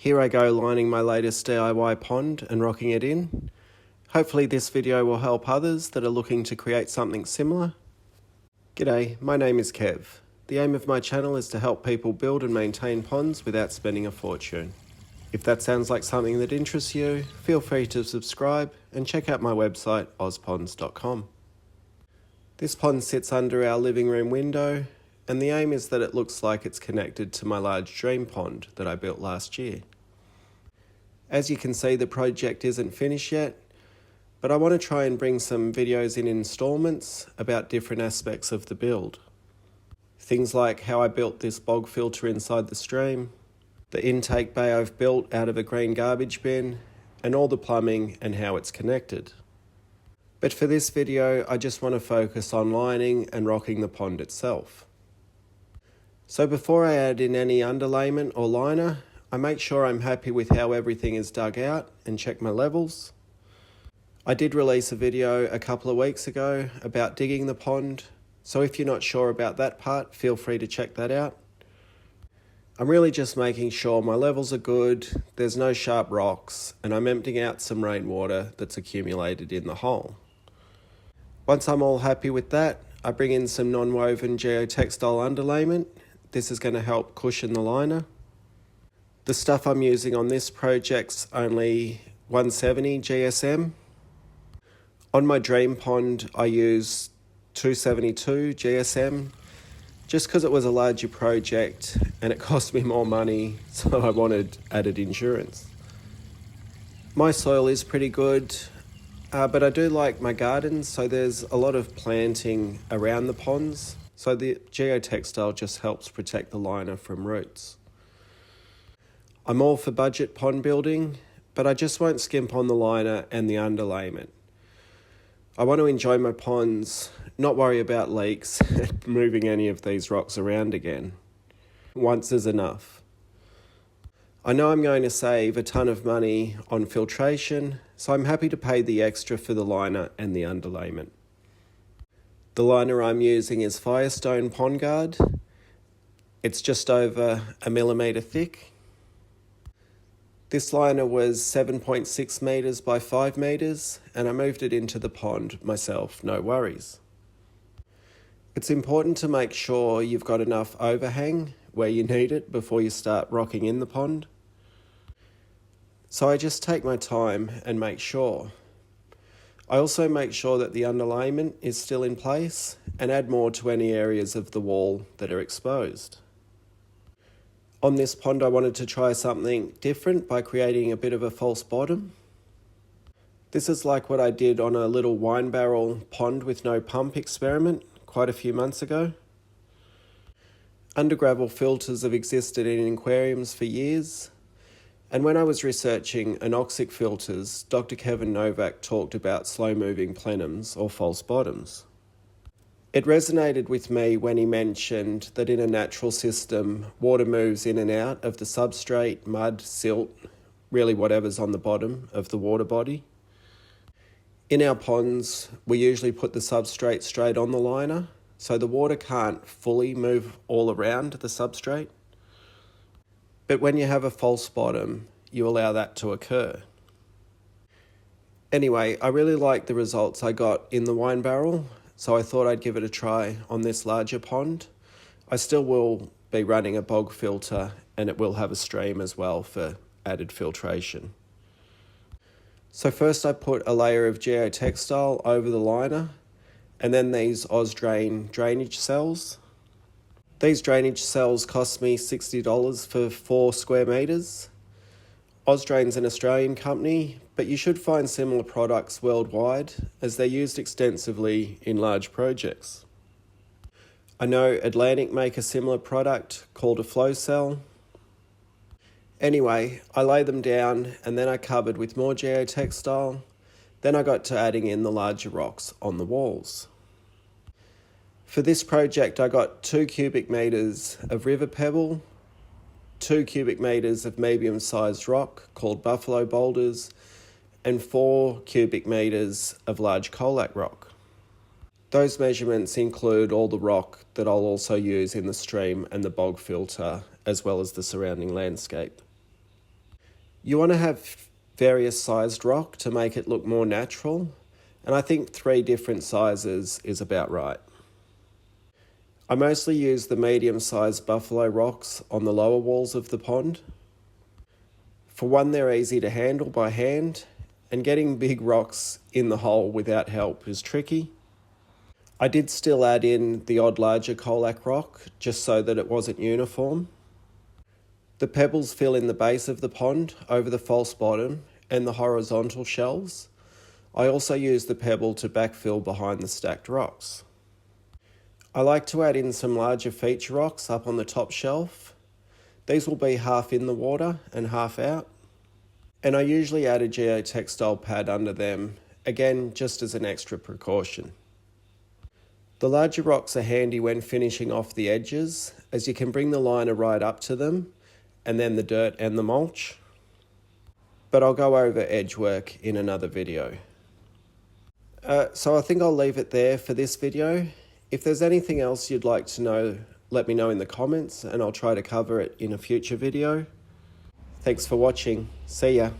Here I go lining my latest DIY pond and rocking it in. Hopefully this video will help others that are looking to create something similar. G'day, my name is Kev. The aim of my channel is to help people build and maintain ponds without spending a fortune. If that sounds like something that interests you, feel free to subscribe and check out my website ozponds.com. This pond sits under our living room window, and the aim is that it looks like it's connected to my large dream pond that I built last year. As you can see, the project isn't finished yet, but I want to try and bring some videos in installments about different aspects of the build. Things like how I built this bog filter inside the stream, the intake bay I've built out of a green garbage bin, and all the plumbing and how it's connected. But for this video, I just want to focus on lining and rocking the pond itself. So before I add in any underlayment or liner, I make sure I'm happy with how everything is dug out and check my levels. I did release a video a couple of weeks ago about digging the pond, so if you're not sure about that part, feel free to check that out. I'm really just making sure my levels are good, there's no sharp rocks, and I'm emptying out some rainwater that's accumulated in the hole. Once I'm all happy with that, I bring in some non-woven geotextile underlayment. This is going to help cushion the liner. The stuff I'm using on this project's only 170 GSM. On my dream pond, I use 272 GSM, just because it was a larger project and it cost me more money, so I wanted added insurance. My soil is pretty good, but I do like my gardens, so there's a lot of planting around the ponds, so the geotextile just helps protect the liner from roots. I'm all for budget pond building, but I just won't skimp on the liner and the underlayment. I want to enjoy my ponds, not worry about leaks and moving any of these rocks around again. Once is enough. I know I'm going to save a ton of money on filtration, so I'm happy to pay the extra for the liner and the underlayment. The liner I'm using is Firestone Pond Guard. It's just over 1 millimetre thick. This liner was 7.6 metres by 5 metres, and I moved it into the pond myself, no worries. It's important to make sure you've got enough overhang where you need it before you start rocking in the pond. So I just take my time and make sure. I also make sure that the underlayment is still in place and add more to any areas of the wall that are exposed. On this pond, I wanted to try something different by creating a bit of a false bottom. This is like what I did on a little wine barrel pond with no pump experiment quite a few months ago. Undergravel filters have existed in aquariums for years, and when I was researching anoxic filters, Dr. Kevin Novak talked about slow-moving plenums or false bottoms. It resonated with me when he mentioned that in a natural system, water moves in and out of the substrate, mud, silt, really whatever's on the bottom of the water body. In our ponds, we usually put the substrate straight on the liner, so the water can't fully move all around the substrate. But when you have a false bottom, you allow that to occur. Anyway, I really liked the results I got in the wine barrel, so I thought I'd give it a try on this larger pond. I still will be running a bog filter, and it will have a stream as well for added filtration. So first I put a layer of geotextile over the liner, and then these Ozdrain drainage cells. These drainage cells cost me $60 for 4 square metres. Ozdrain's an Australian company, but you should find similar products worldwide as they're used extensively in large projects. I know Atlantic make a similar product called a flow cell. Anyway, I lay them down and then I covered with more geotextile. Then I got to adding in the larger rocks on the walls. For this project, I got 2 cubic metres of river pebble, 2 cubic metres of medium-sized rock called buffalo boulders, and 4 cubic metres of large colac rock. Those measurements include all the rock that I'll also use in the stream and the bog filter, as well as the surrounding landscape. You want to have various sized rock to make it look more natural, and I think 3 different sizes is about right. I mostly use the medium-sized buffalo rocks on the lower walls of the pond. For one, they're easy to handle by hand, and getting big rocks in the hole without help is tricky. I did still add in the odd larger Colac rock, just so that it wasn't uniform. The pebbles fill in the base of the pond, over the false bottom, and the horizontal shelves. I also use the pebble to backfill behind the stacked rocks. I like to add in some larger feature rocks up on the top shelf. These will be half in the water and half out. And I usually add a geotextile pad under them, again just as an extra precaution. The larger rocks are handy when finishing off the edges, as you can bring the liner right up to them, and then the dirt and the mulch. But I'll go over edge work in another video. So I think I'll leave it there for this video. If there's anything else you'd like to know, let me know in the comments and I'll try to cover it in a future video. Thanks for watching. See ya.